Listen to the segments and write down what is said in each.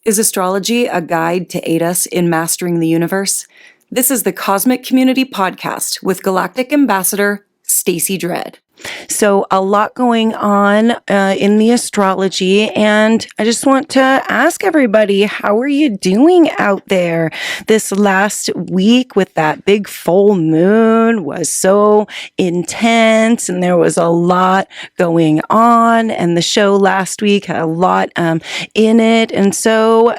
Is astrology a guide to aid us in mastering the universe? This is the Cosmic Community Podcast with Galactic Ambassador Stacey Dredd. So a lot going on in the astrology, and I just want to ask everybody, how are you doing out there? This last week with that big full moon was so intense, and there was a lot going on, and the show last week had a lot in it. And so,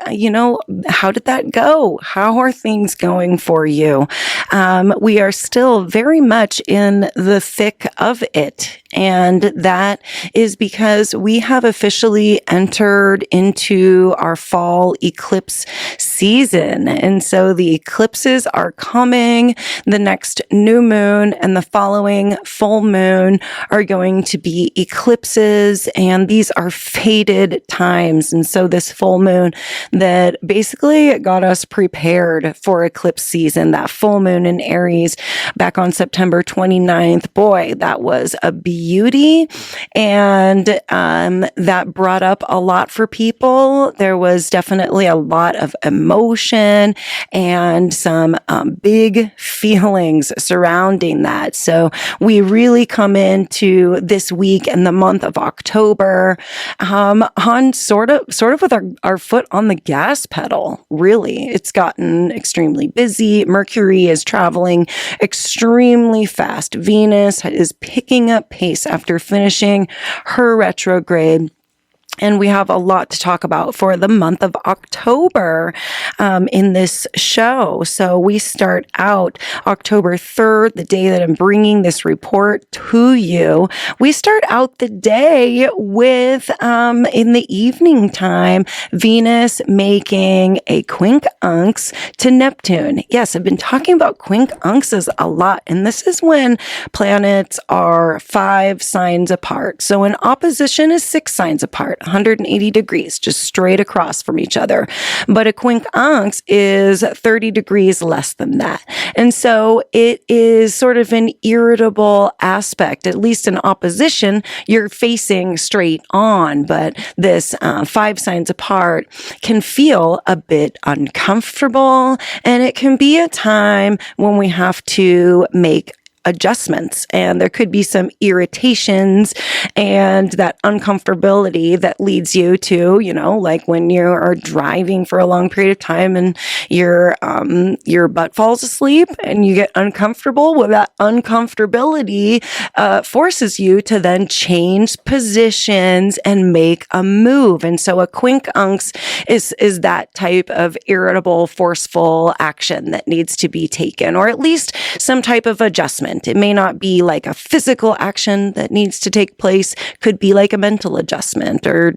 how did that go? How are things going for you? We are still very much in the thick of it. And that is because we have officially entered into our fall eclipse season. And so the eclipses are coming. The next new moon and the following full moon are going to be eclipses. And these are fated times. And so this full moon that basically got us prepared for eclipse season, that full moon in Aries back on September 29th, boy, that was a beauty. And that brought up a lot for people. There was definitely a lot of emotion and some big feelings surrounding that. So we really come into this week and the month of October on sort of with our foot on the gas pedal. Really, it's gotten extremely busy. Mercury is traveling extremely fast. Venus is picking up pace after finishing her retrograde. And we have a lot to talk about for the month of October in this show. So we start out October 3rd, the day that I'm bringing this report to you. We start out the day with, in the evening time, Venus making a quincunx to Neptune. Yes, I've been talking about quincunxes a lot, and this is when planets are 5 signs apart. So an opposition is 6 signs apart. 180 degrees, just straight across from each other. But a quincunx is 30 degrees less than that. And so it is sort of an irritable aspect. At least in opposition, you're facing straight on. But this 5 signs apart can feel a bit uncomfortable. And it can be a time when we have to make adjustments, and there could be some irritations and that uncomfortability that leads you to, like when you are driving for a long period of time and your butt falls asleep and you get uncomfortable. Well, that uncomfortability forces you to then change positions and make a move. And so a quincunx is that type of irritable, forceful action that needs to be taken, or at least some type of adjustment. It may not be like a physical action that needs to take place. Could be like a mental adjustment, or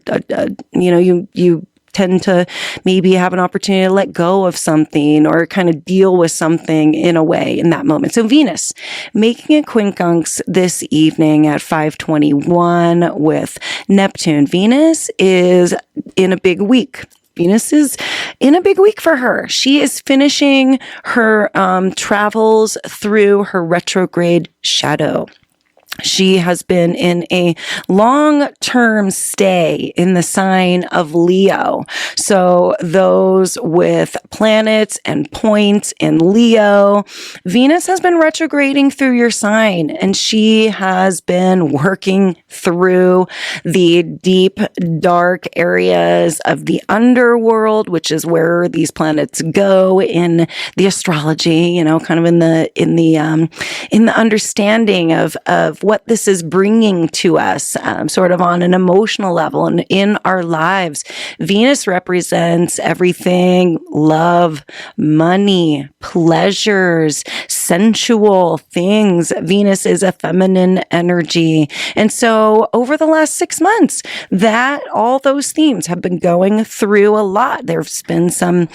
you tend to maybe have an opportunity to let go of something or kind of deal with something in a way in that moment. So Venus making a quincunx this evening at 5:21 with Neptune. Venus is in a big week. Venus is in a big week for her. She is finishing her travels through her retrograde shadow. She has been in a long-term stay in the sign of Leo. So those with planets and points in Leo, Venus has been retrograding through your sign, and she has been working through the deep, dark areas of the underworld, which is where these planets go in the astrology, kind of in the understanding of what this is bringing to us, sort of on an emotional level and in our lives. Venus represents everything: love, money, pleasures, sensual things. Venus is a feminine energy. And so over the last 6 months, all those themes have been going through a lot. There's been some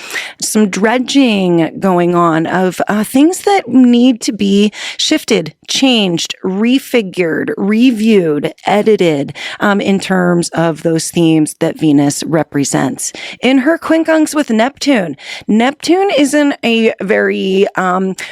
dredging going on of things that need to be shifted, changed, refigured, reconfigured, reviewed, edited in terms of those themes that Venus represents. In her quincunx with Neptune, Neptune is in a very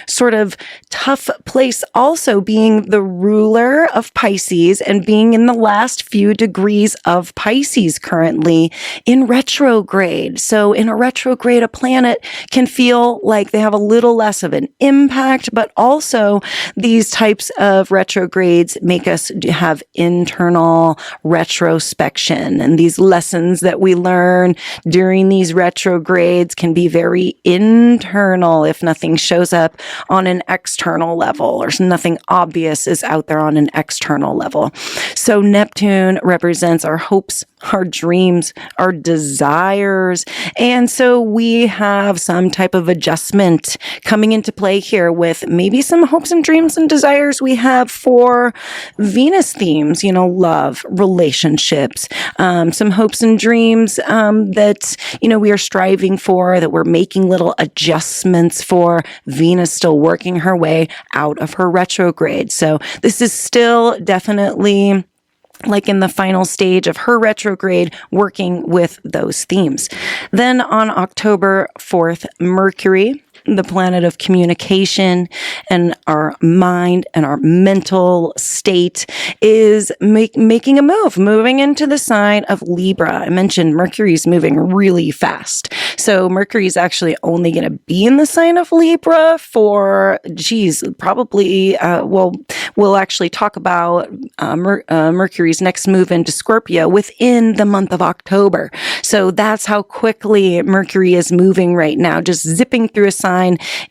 sort of tough place, also being the ruler of Pisces and being in the last few degrees of Pisces currently in retrograde. So in a retrograde, a planet can feel like they have a little less of an impact, but also these types of retrogrades make us have internal retrospection. And these lessons that we learn during these retrogrades can be very internal if nothing shows up on an external level or nothing obvious is out there on an external level. So Neptune represents our hopes, our dreams, our desires. And so we have some type of adjustment coming into play here with maybe some hopes and dreams and desires we have for Venus themes, love, relationships, some hopes and dreams that, we are striving for, that we're making little adjustments for. Venus still working her way out of her retrograde. So this is still definitely like in the final stage of her retrograde, working with those themes. Then on October 4th, Mercury, the planet of communication and our mind and our mental state, is making a move, moving into the sign of Libra. I mentioned Mercury's moving really fast. So Mercury is actually only going to be in the sign of Libra for, probably, we'll actually talk about Mercury's next move into Scorpio within the month of October. So that's how quickly Mercury is moving right now, just zipping through a sign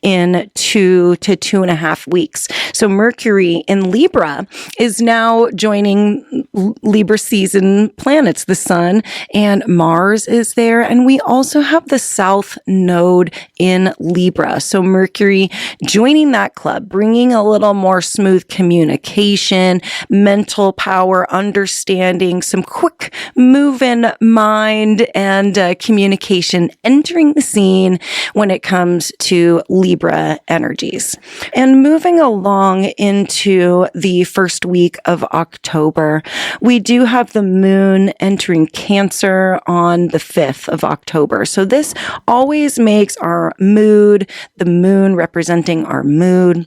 in 2 to 2.5 weeks. So Mercury in Libra is now joining Libra season planets, the Sun and Mars is there. And we also have the South Node in Libra. So Mercury joining that club, bringing a little more smooth communication, mental power, understanding, some quick move in mind and communication entering the scene when it comes to Libra energies. And moving along into the first week of October, we do have the moon entering Cancer on the 5th of October. So this always makes our mood, the moon representing our mood,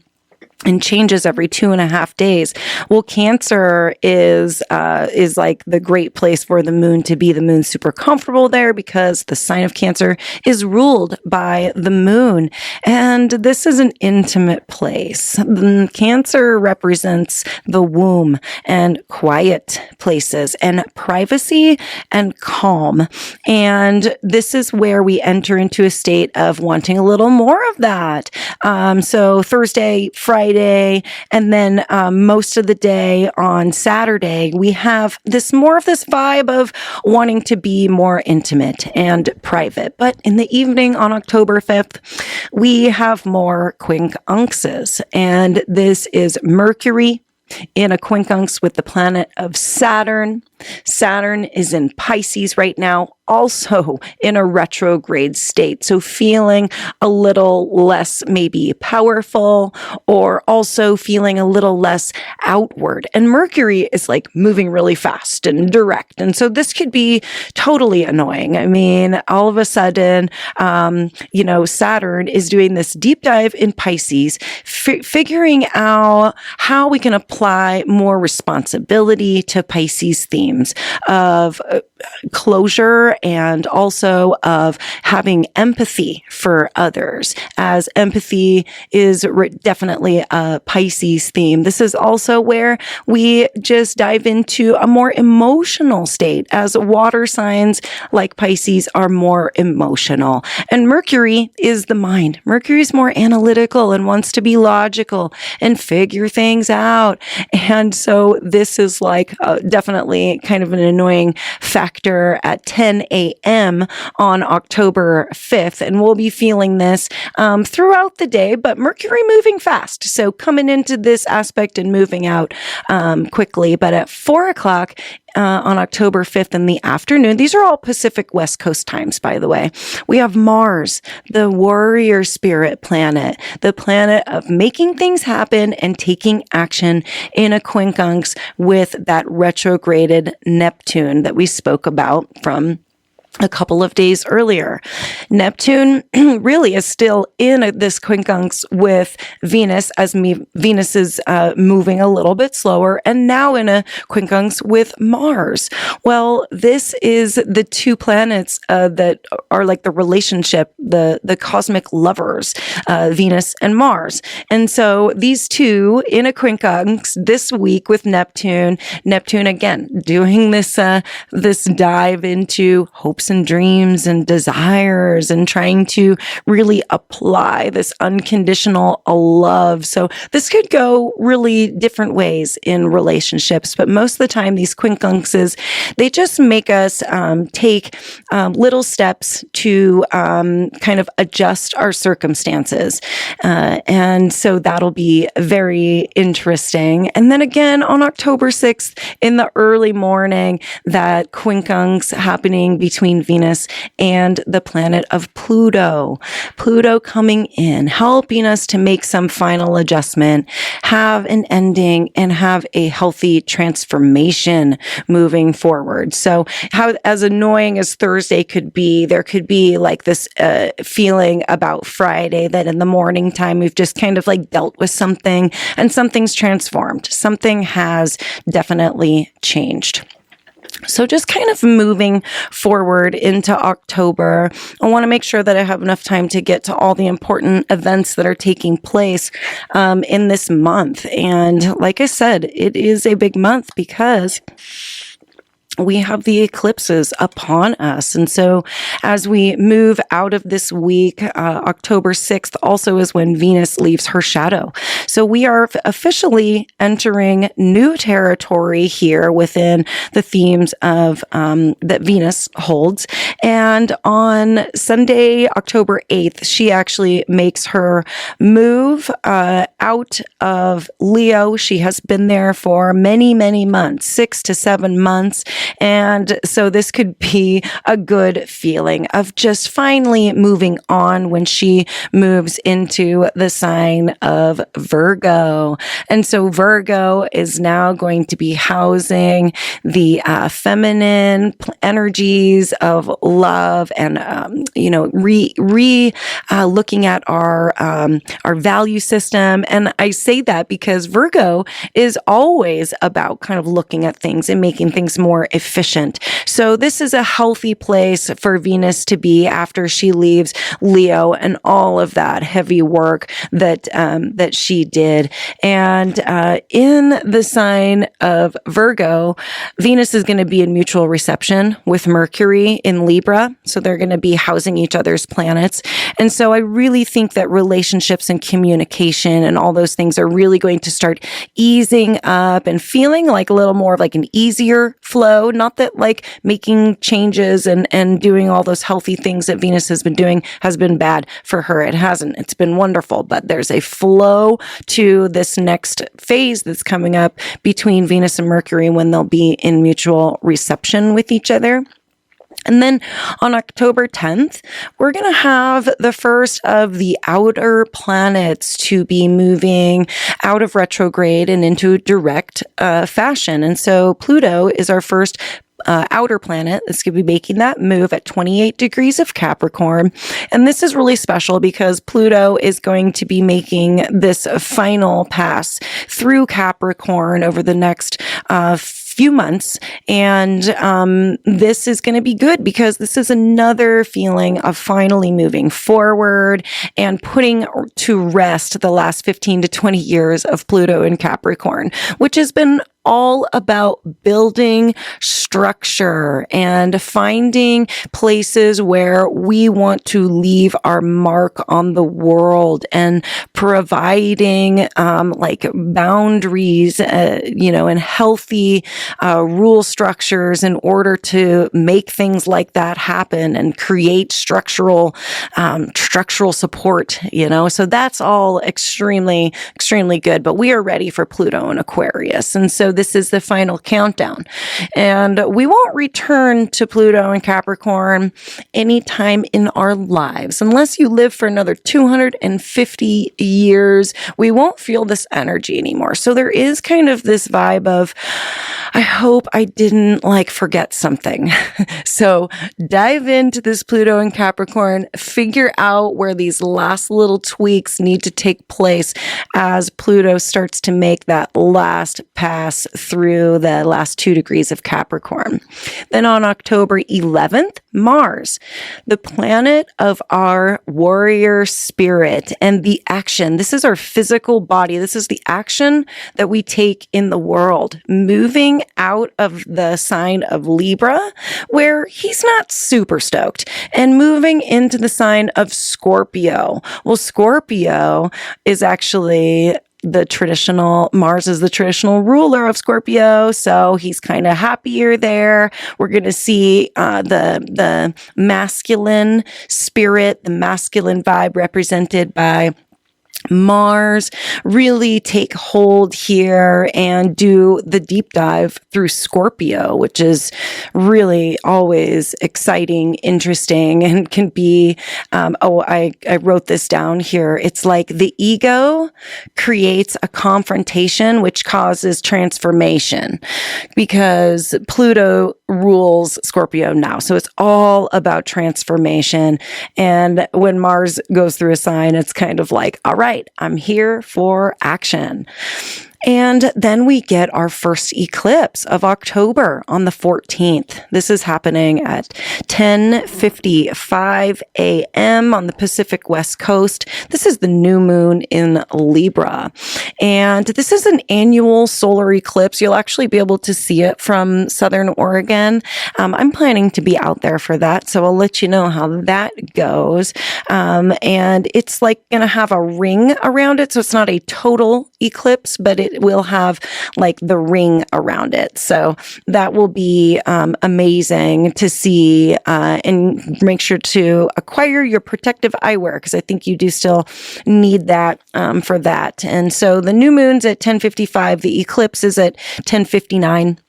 and changes every 2.5 days. Well, Cancer is like the great place for the moon to be. The moon's super comfortable there because the sign of Cancer is ruled by the moon. And this is an intimate place. Cancer represents the womb and quiet places and privacy and calm. And this is where we enter into a state of wanting a little more of that. So Thursday, Friday, and then most of the day on Saturday, we have more of this vibe of wanting to be more intimate and private. But in the evening on October 5th, we have more quincunxes, and this is Mercury in a quincunx with the planet of Saturn. Saturn is in Pisces right now, also in a retrograde state. So feeling a little less maybe powerful, or also feeling a little less outward. And Mercury is like moving really fast and direct. And so this could be totally annoying. I mean, all of a sudden, Saturn is doing this deep dive in Pisces, figuring out how we can apply more responsibility to Pisces themes of closure and also of having empathy for others, as empathy is definitely a Pisces theme. This is also where we just dive into a more emotional state, as water signs like Pisces are more emotional. And Mercury is the mind. Mercury is more analytical and wants to be logical and figure things out. And so this is like definitely kind of an annoying factor at 10 a.m. on October 5th. And we'll be feeling this throughout the day, but Mercury moving fast. So coming into this aspect and moving out quickly. But at 4 o'clock on October 5th in the afternoon. These are all Pacific West Coast times, by the way. We have Mars, the warrior spirit planet, the planet of making things happen and taking action in a quincunx with that retrograded Neptune that we spoke about from a couple of days earlier. Neptune really is still in this quincunx with Venus as Venus is moving a little bit slower, and now in a quincunx with Mars. Well, this is the two planets that are like the relationship, the cosmic lovers, Venus and Mars. And so these two in a quincunx this week with Neptune again doing this dive into hopes and dreams and desires and trying to really apply this unconditional love. So this could go really different ways in relationships, but most of the time these quincunxes, they just make us take little steps to kind of adjust our circumstances. And so that'll be very interesting. And then again on October 6th in the early morning, that quincunx happening between Venus and the planet of Pluto. Pluto coming in, helping us to make some final adjustment, have an ending, and have a healthy transformation moving forward. So how, as annoying as Thursday could be, there could be like this feeling about Friday that in the morning time, we've just kind of like dealt with something and something's transformed. Something has definitely changed. So just kind of moving forward into October, I want to make sure that I have enough time to get to all the important events that are taking place in this month. And like I said, it is a big month because we have the eclipses upon us. And so as we move out of this week, October 6th also is when Venus leaves her shadow. So we are officially entering new territory here within the themes of that Venus holds. And on Sunday, October 8th, she actually makes her move out of Leo. She has been there for many, many months, 6 to 7 months. And so this could be a good feeling of just finally moving on when she moves into the sign of Virgo. And so Virgo is now going to be housing the feminine energies of love and, looking at our value system. And I say that because Virgo is always about kind of looking at things and making things more efficient. So this is a healthy place for Venus to be after she leaves Leo and all of that heavy work that she did. And in the sign of Virgo, Venus is going to be in mutual reception with Mercury in Libra. So they're going to be housing each other's planets. And so I really think that relationships and communication and all those things are really going to start easing up and feeling like a little more of like an easier flow. Not that like making changes and doing all those healthy things that Venus has been doing has been bad for her. It hasn't. It's been wonderful, but there's a flow to this next phase that's coming up between Venus and Mercury when they'll be in mutual reception with each other. And then on October 10th, we're going to have the first of the outer planets to be moving out of retrograde and into direct fashion. And so Pluto is our first outer planet that's going to be making that move at 28 degrees of Capricorn. And this is really special because Pluto is going to be making this final pass through Capricorn over the next few months. And this is going to be good because this is another feeling of finally moving forward and putting to rest the last 15 to 20 years of Pluto in Capricorn, which has been all about building structure and finding places where we want to leave our mark on the world and providing like boundaries, and healthy rule structures in order to make things like that happen and create structural support, So that's all extremely, extremely good. But we are ready for Pluto in Aquarius. And so this is the final countdown. And we won't return to Pluto and Capricorn anytime in our lives. Unless you live for another 250 years, we won't feel this energy anymore. So there is kind of this vibe of, I hope I didn't forget something. So dive into this Pluto and Capricorn, figure out where these last little tweaks need to take place as Pluto starts to make that last pass through the last 2 degrees of Capricorn. Then on October 11th, Mars, the planet of our warrior spirit and the action. This is our physical body. This is the action that we take in the world, moving out of the sign of Libra, where he's not super stoked, and moving into the sign of Scorpio. Well, Scorpio is actually Mars is the traditional ruler of Scorpio, so he's kind of happier there. We're going to see the masculine spirit, the masculine vibe represented by Mars really take hold here and do the deep dive through Scorpio, which is really always exciting, interesting, and can be, I wrote this down here. It's like the ego creates a confrontation, which causes transformation, because Pluto rules Scorpio now. So it's all about transformation. And when Mars goes through a sign, it's kind of like, all right, I'm here for action. And then we get our first eclipse of October on the 14th. This is happening at 10:55 a.m. on the Pacific West Coast. This is the new moon in Libra. And this is an annual solar eclipse. You'll actually be able to see it from Southern Oregon. I'm planning to be out there for that, so I'll let you know how that goes. And it's going to have a ring around it, so it's not a total eclipse, but it will have the ring around it. So that will be amazing to see, and make sure to acquire your protective eyewear, because I think you do still need that for that. And so the new moon's at 10:55. The eclipse is at 10:59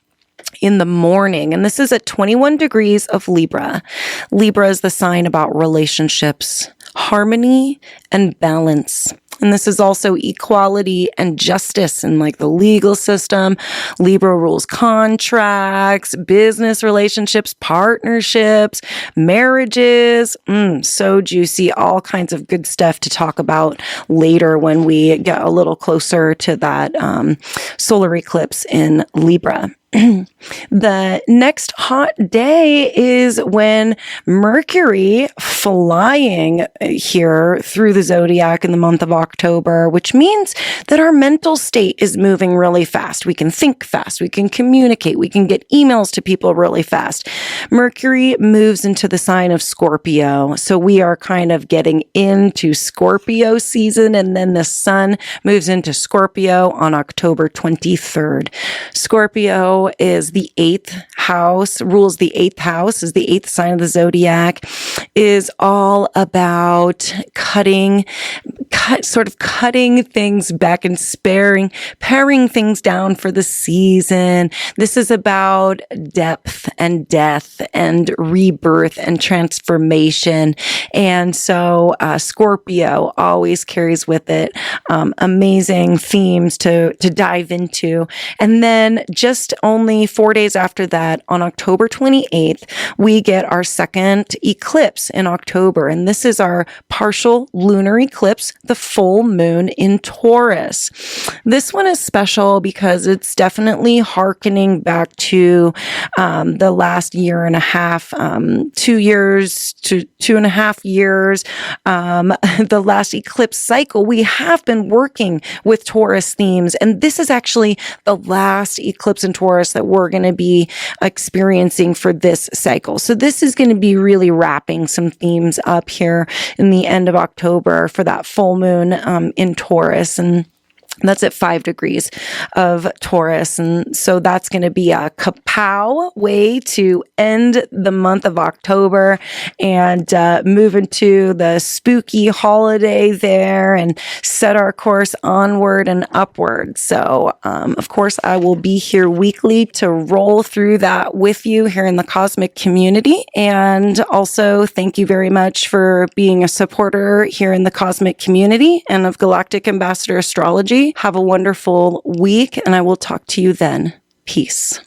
in the morning. And this is at 21 degrees of Libra. Libra is the sign about relationships, harmony, and balance. And this is also equality and justice in the legal system. Libra rules contracts, business relationships, partnerships, marriages. So juicy. All kinds of good stuff to talk about later when we get a little closer to that solar eclipse in Libra. The next hot day is when Mercury flying here through the zodiac in the month of October, which means that our mental state is moving really fast. We can think fast. We can communicate. We can get emails to people really fast. Mercury moves into the sign of Scorpio. So we are kind of getting into Scorpio season, and then the sun moves into Scorpio on October 23rd. Scorpio is the 8th house, rules the 8th house, is the 8th sign of the zodiac, is all about cutting things back and paring things down for the season. This is about depth and death and rebirth and transformation. And so Scorpio always carries with it amazing themes to dive into. And then just only 4 days after that, on October 28th, we get our second eclipse in October. And this is our partial lunar eclipse, the full moon in Taurus. This one is special because it's definitely hearkening back to the last year and a half, 2 years to 2.5 years, the last eclipse cycle. We have been working with Taurus themes, and this is actually the last eclipse in Taurus that we're going to be experiencing for this cycle. So this is going to be really wrapping some themes up here in the end of October for that full moon in Taurus. And That's at 5 degrees of Taurus. And so that's going to be a kapow way to end the month of October and move into the spooky holiday there and set our course onward and upward. So, of course, I will be here weekly to roll through that with you here in the cosmic community. And also, thank you very much for being a supporter here in the cosmic community and of Galactic Ambassador Astrology. Have a wonderful week, and I will talk to you then. Peace.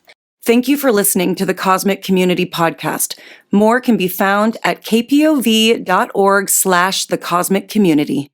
Thank you for listening to the Cosmic Community Podcast. More can be found at kpov.org/thecosmiccommunity.